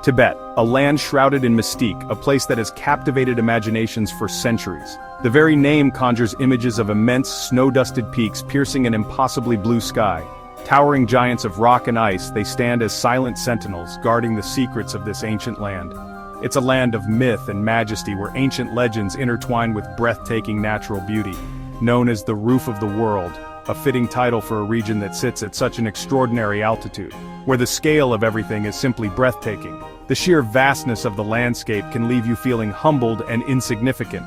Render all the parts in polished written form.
Tibet, a land shrouded in mystique, a place that has captivated imaginations for centuries. The very name conjures images of immense, snow-dusted peaks piercing an impossibly blue sky. Towering giants of rock and ice, they stand as silent sentinels, guarding the secrets of this ancient land. It's a land of myth and majesty where ancient legends intertwine with breathtaking natural beauty. Known as the Roof of the World, a fitting title for a region that sits at such an extraordinary altitude, where the scale of everything is simply breathtaking. The sheer vastness of the landscape can leave you feeling humbled and insignificant.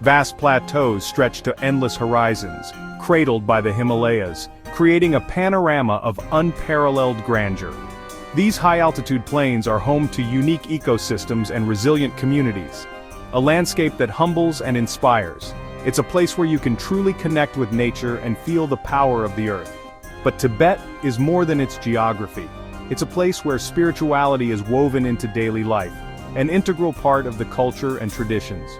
Vast plateaus stretch to endless horizons, cradled by the Himalayas, creating a panorama of unparalleled grandeur. These high-altitude plains are home to unique ecosystems and resilient communities. A landscape that humbles and inspires. It's a place where you can truly connect with nature and feel the power of the earth. But Tibet is more than its geography. It's a place where spirituality is woven into daily life, an integral part of the culture and traditions.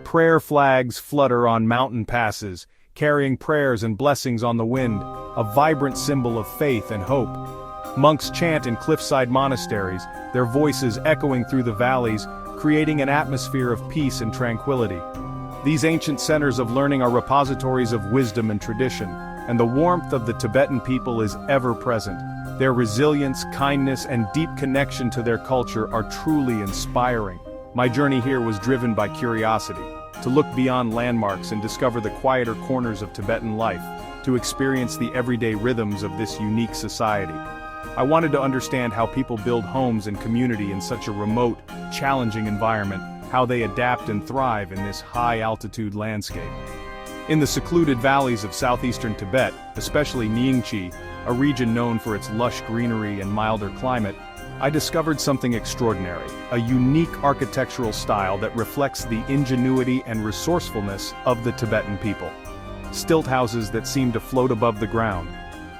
Prayer flags flutter on mountain passes, carrying prayers and blessings on the wind, a vibrant symbol of faith and hope. Monks chant in cliffside monasteries, their voices echoing through the valleys, creating an atmosphere of peace and tranquility. These ancient centers of learning are repositories of wisdom and tradition, and the warmth of the Tibetan people is ever present. Their resilience, kindness, and deep connection to their culture are truly inspiring. My journey here was driven by curiosity, to look beyond landmarks and discover the quieter corners of Tibetan life, to experience the everyday rhythms of this unique society. I wanted to understand how people build homes and community in such a remote, challenging environment, how they adapt and thrive in this high-altitude landscape. In the secluded valleys of southeastern Tibet, especially Nyingchi, a region known for its lush greenery and milder climate, I discovered something extraordinary, a unique architectural style that reflects the ingenuity and resourcefulness of the Tibetan people. Stilt houses that seem to float above the ground.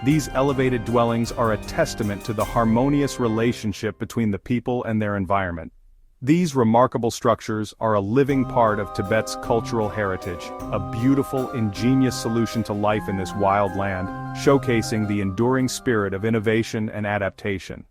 These elevated dwellings are a testament to the harmonious relationship between the people and their environment. These remarkable structures are a living part of Tibet's cultural heritage, a beautiful, ingenious solution to life in this wild land, showcasing the enduring spirit of innovation and adaptation.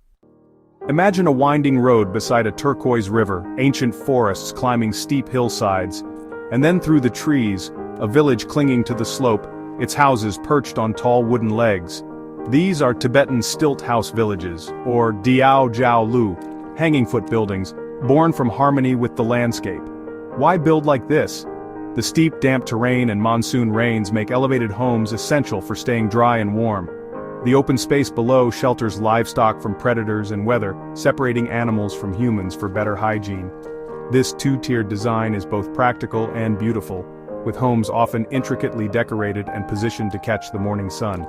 Imagine a winding road beside a turquoise river, ancient forests climbing steep hillsides, and then through the trees, a village clinging to the slope, its houses perched on tall wooden legs. These are Tibetan stilt house villages, or Diao Jiao Lu, hanging foot buildings, born from harmony with the landscape. Why build like this? The steep, damp terrain and monsoon rains make elevated homes essential for staying dry and warm. The open space below shelters livestock from predators and weather, separating animals from humans for better hygiene. This two-tiered design is both practical and beautiful, with homes often intricately decorated and positioned to catch the morning sun.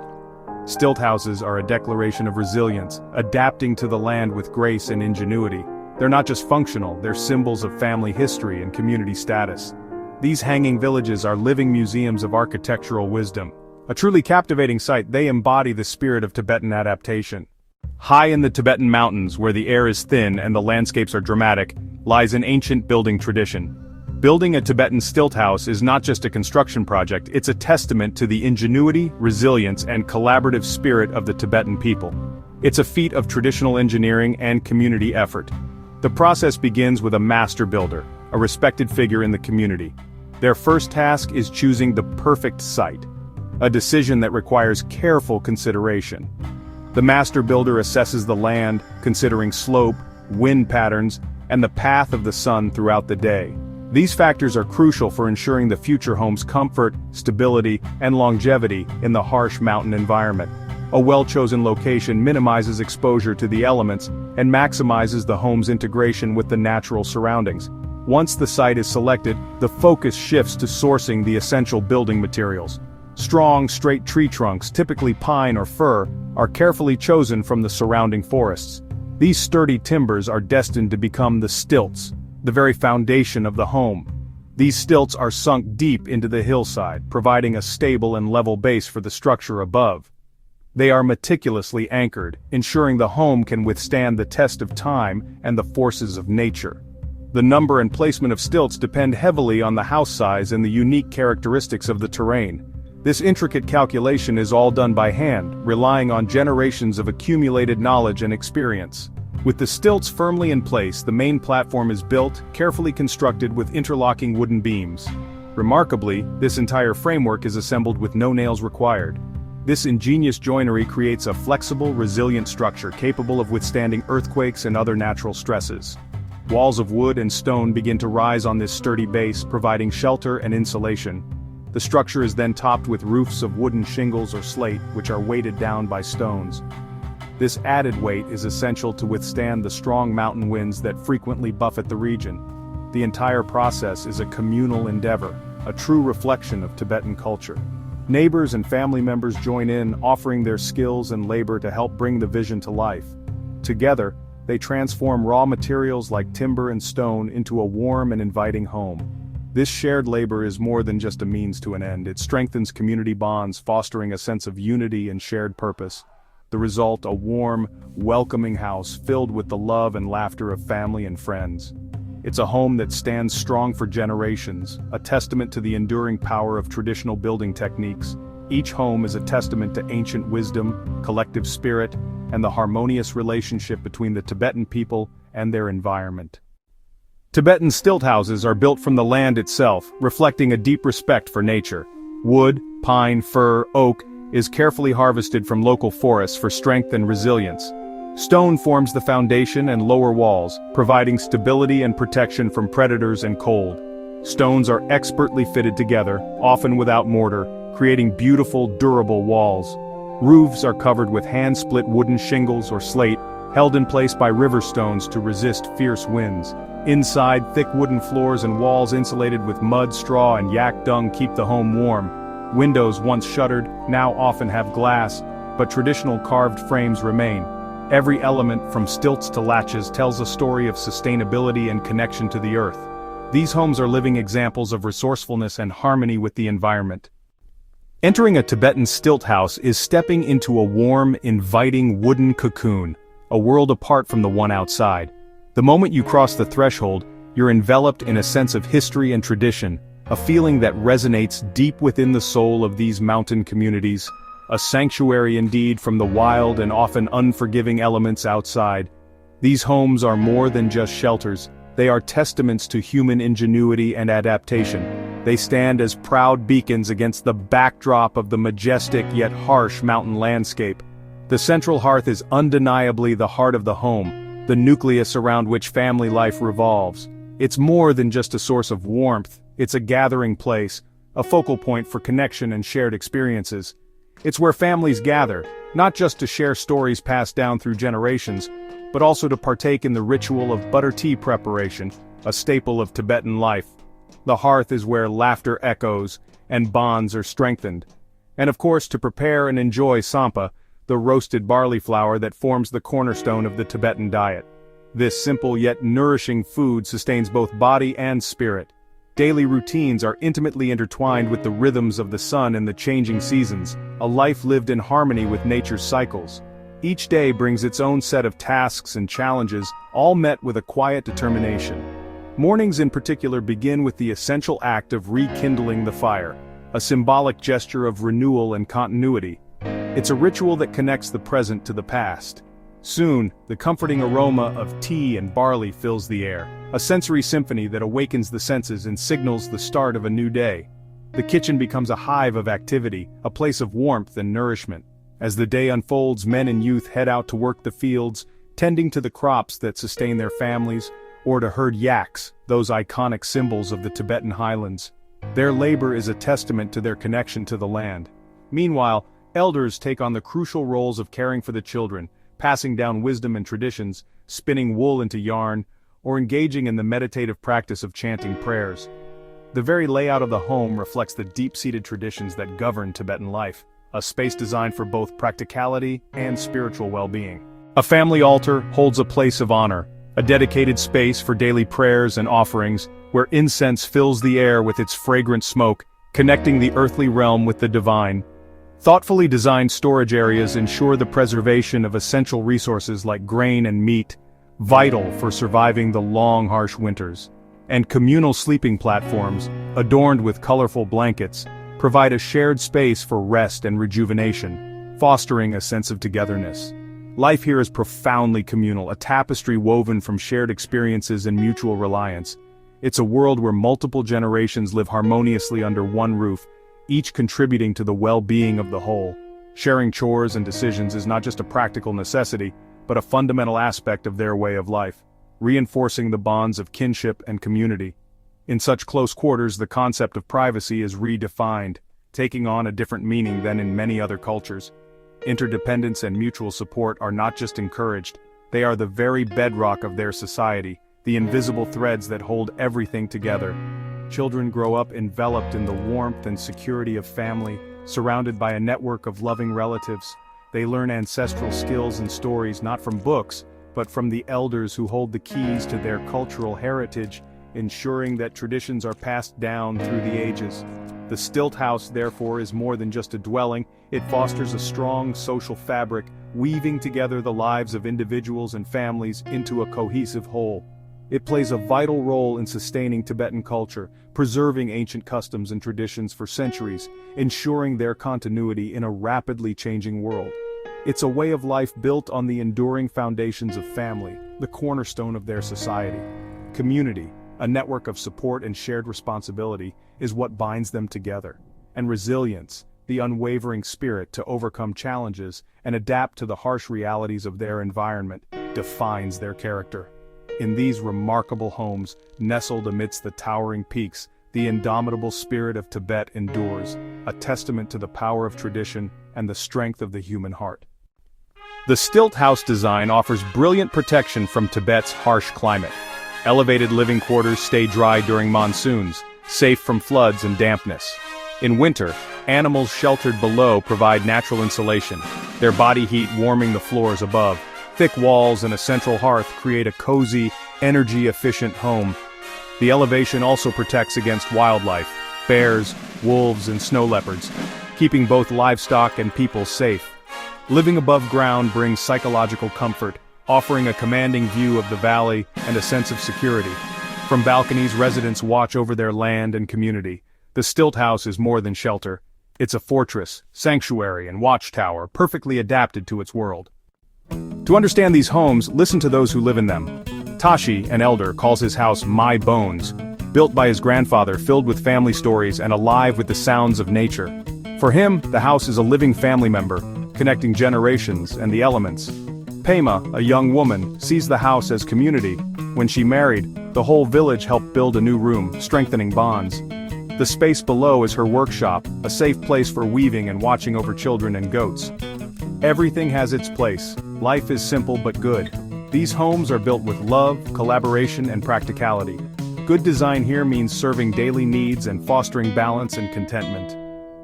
Stilt houses are a declaration of resilience, adapting to the land with grace and ingenuity. They're not just functional, they're symbols of family history and community status. These hanging villages are living museums of architectural wisdom. A truly captivating sight, they embody the spirit of Tibetan adaptation. High in the Tibetan mountains, where the air is thin and the landscapes are dramatic, lies an ancient building tradition. Building a Tibetan stilt house is not just a construction project, it's a testament to the ingenuity, resilience, and collaborative spirit of the Tibetan people. It's a feat of traditional engineering and community effort. The process begins with a master builder, a respected figure in the community. Their first task is choosing the perfect site, a decision that requires careful consideration. The master builder assesses the land, considering slope, wind patterns, and the path of the sun throughout the day. These factors are crucial for ensuring the future home's comfort, stability, and longevity in the harsh mountain environment. A well-chosen location minimizes exposure to the elements and maximizes the home's integration with the natural surroundings. Once the site is selected, the focus shifts to sourcing the essential building materials. Strong, straight tree trunks, typically pine or fir, are carefully chosen from the surrounding forests. These sturdy timbers are destined to become the stilts, the very foundation of the home. These stilts are sunk deep into the hillside, providing a stable and level base for the structure above. They are meticulously anchored, ensuring the home can withstand the test of time and the forces of nature. The number and placement of stilts depend heavily on the house size and the unique characteristics of the terrain. This intricate calculation is all done by hand, relying on generations of accumulated knowledge and experience. With the stilts firmly in place, the main platform is built, carefully constructed with interlocking wooden beams. Remarkably, this entire framework is assembled with no nails required. This ingenious joinery creates a flexible, resilient structure capable of withstanding earthquakes and other natural stresses. Walls of wood and stone begin to rise on this sturdy base, providing shelter and insulation. The structure is then topped with roofs of wooden shingles or slate, which are weighted down by stones. This added weight is essential to withstand the strong mountain winds that frequently buffet the region. The entire process is a communal endeavor, a true reflection of Tibetan culture. Neighbors and family members join in, offering their skills and labor to help bring the vision to life. Together, they transform raw materials like timber and stone into a warm and inviting home. This shared labor is more than just a means to an end. It strengthens community bonds, fostering a sense of unity and shared purpose. The result, a warm, welcoming house filled with the love and laughter of family and friends. It's a home that stands strong for generations, a testament to the enduring power of traditional building techniques. Each home is a testament to ancient wisdom, collective spirit, and the harmonious relationship between the Tibetan people and their environment. Tibetan stilt houses are built from the land itself, reflecting a deep respect for nature. Wood, pine, fir, oak is carefully harvested from local forests for strength and resilience. Stone forms the foundation and lower walls, providing stability and protection from predators and cold. Stones are expertly fitted together, often without mortar, creating beautiful, durable walls. Roofs are covered with hand-split wooden shingles or slate, held in place by river stones to resist fierce winds. Inside, thick wooden floors and walls insulated with mud, straw, and yak dung keep the home warm. Windows, once shuttered, now often have glass, but traditional carved frames remain. Every element, from stilts to latches, tells a story of sustainability and connection to the earth. These homes are living examples of resourcefulness and harmony with the environment. Entering a Tibetan stilt house is stepping into a warm, inviting wooden cocoon, a world apart from the one outside. The moment you cross the threshold, you're enveloped in a sense of history and tradition, a feeling that resonates deep within the soul of these mountain communities. A sanctuary indeed from the wild and often unforgiving elements outside. These homes are more than just shelters, they are testaments to human ingenuity and adaptation. They stand as proud beacons against the backdrop of the majestic yet harsh mountain landscape. The central hearth is undeniably the heart of the home, the nucleus around which family life revolves. It's more than just a source of warmth, it's a gathering place, a focal point for connection and shared experiences. It's where families gather, not just to share stories passed down through generations, but also to partake in the ritual of butter tea preparation, a staple of Tibetan life. The hearth is where laughter echoes, and bonds are strengthened. And of course, to prepare and enjoy sampa, the roasted barley flour that forms the cornerstone of the Tibetan diet. This simple yet nourishing food sustains both body and spirit. Daily routines are intimately intertwined with the rhythms of the sun and the changing seasons, a life lived in harmony with nature's cycles. Each day brings its own set of tasks and challenges, all met with a quiet determination. Mornings in particular begin with the essential act of rekindling the fire, a symbolic gesture of renewal and continuity. It's a ritual that connects the present to the past. Soon, the comforting aroma of tea and barley fills the air, a sensory symphony that awakens the senses and signals the start of a new day. The kitchen becomes a hive of activity, a place of warmth and nourishment. As the day unfolds, men and youth head out to work the fields, tending to the crops that sustain their families, or to herd yaks, those iconic symbols of the Tibetan highlands. Their labor is a testament to their connection to the land. Meanwhile, elders take on the crucial roles of caring for the children, passing down wisdom and traditions, spinning wool into yarn, or engaging in the meditative practice of chanting prayers. The very layout of the home reflects the deep-seated traditions that govern Tibetan life, a space designed for both practicality and spiritual well-being. A family altar holds a place of honor, a dedicated space for daily prayers and offerings, where incense fills the air with its fragrant smoke, connecting the earthly realm with the divine. Thoughtfully designed storage areas ensure the preservation of essential resources like grain and meat, vital for surviving the long, harsh winters. And communal sleeping platforms, adorned with colorful blankets, provide a shared space for rest and rejuvenation, fostering a sense of togetherness. Life here is profoundly communal, a tapestry woven from shared experiences and mutual reliance. It's a world where multiple generations live harmoniously under one roof, each contributing to the well-being of the whole. Sharing chores and decisions is not just a practical necessity, but a fundamental aspect of their way of life, reinforcing the bonds of kinship and community. In such close quarters, the concept of privacy is redefined, taking on a different meaning than in many other cultures. Interdependence and mutual support are not just encouraged, they are the very bedrock of their society, the invisible threads that hold everything together. Children grow up enveloped in the warmth and security of family, surrounded by a network of loving relatives. They learn ancestral skills and stories not from books, but from the elders who hold the keys to their cultural heritage, ensuring that traditions are passed down through the ages. The Stilt house, therefore, is more than just a dwelling, it fosters a strong social fabric, weaving together the lives of individuals and families into a cohesive whole. It plays a vital role in sustaining Tibetan culture, preserving ancient customs and traditions for centuries, ensuring their continuity in a rapidly changing world. It's a way of life built on the enduring foundations of family, the cornerstone of their society. Community, a network of support and shared responsibility, is what binds them together. And resilience, the unwavering spirit to overcome challenges and adapt to the harsh realities of their environment, defines their character. In these remarkable homes, nestled amidst the towering peaks, the indomitable spirit of Tibet endures, a testament to the power of tradition and the strength of the human heart. The Stilt house design offers brilliant protection from Tibet's harsh climate. Elevated living quarters stay dry during monsoons, safe from floods and dampness. In winter, animals sheltered below provide natural insulation, their body heat warming the floors above. Thick walls and a central hearth create a cozy, energy-efficient home. The elevation also protects against wildlife, bears, wolves, and snow leopards, keeping both livestock and people safe. Living above ground brings psychological comfort, offering a commanding view of the valley and a sense of security. From balconies, residents watch over their land and community. The Stilt house is more than shelter. It's a fortress, sanctuary, and watchtower, perfectly adapted to its world. To understand these homes, listen to those who live in them. Tashi, an elder, calls his house My Bones, built by his grandfather, filled with family stories and alive with the sounds of nature. For him, the house is a living family member, connecting generations and the elements. Pema, a young woman, sees the house as community. When she married, the whole village helped build a new room, strengthening bonds. The space below is her workshop, a safe place for weaving and watching over children and goats. Everything has its place. Life is simple but good. These homes are built with love, collaboration, and practicality. Good design here means serving daily needs and fostering balance and contentment.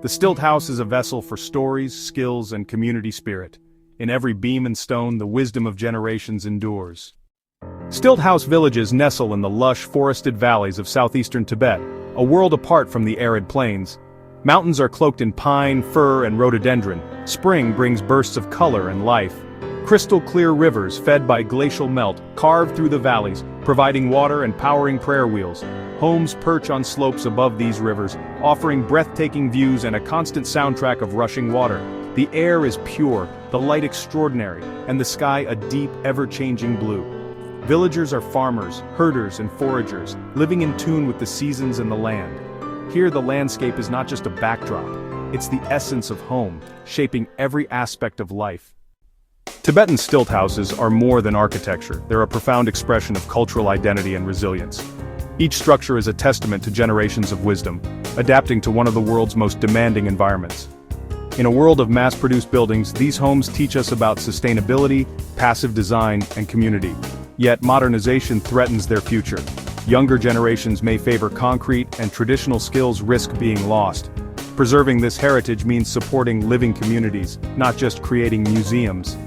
The Stilt house is a vessel for stories, skills, and community spirit. In every beam and stone, the wisdom of generations endures. Stilt house villages nestle in the lush, forested valleys of southeastern Tibet, a world apart from the arid plains. Mountains are cloaked in pine, fir, and rhododendron. Spring brings bursts of color and life. Crystal-clear rivers fed by glacial melt carve through the valleys, providing water and powering prayer wheels. Homes perch on slopes above these rivers, offering breathtaking views and a constant soundtrack of rushing water. The air is pure, the light extraordinary, and the sky a deep, ever-changing blue. Villagers are farmers, herders, and foragers, living in tune with the seasons and the land. Here the landscape is not just a backdrop, it's the essence of home, shaping every aspect of life. Tibetan stilt houses are more than architecture, they're a profound expression of cultural identity and resilience. Each structure is a testament to generations of wisdom, adapting to one of the world's most demanding environments. In a world of mass-produced buildings, these homes teach us about sustainability, passive design, and community. Yet modernization threatens their future. Younger generations may favor concrete, and traditional skills risk being lost. Preserving this heritage means supporting living communities, not just creating museums.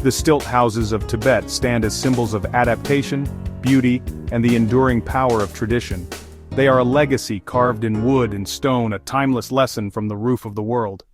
The stilt houses of Tibet stand as symbols of adaptation, beauty, and the enduring power of tradition. They are a legacy carved in wood and stone, a timeless lesson from the roof of the world.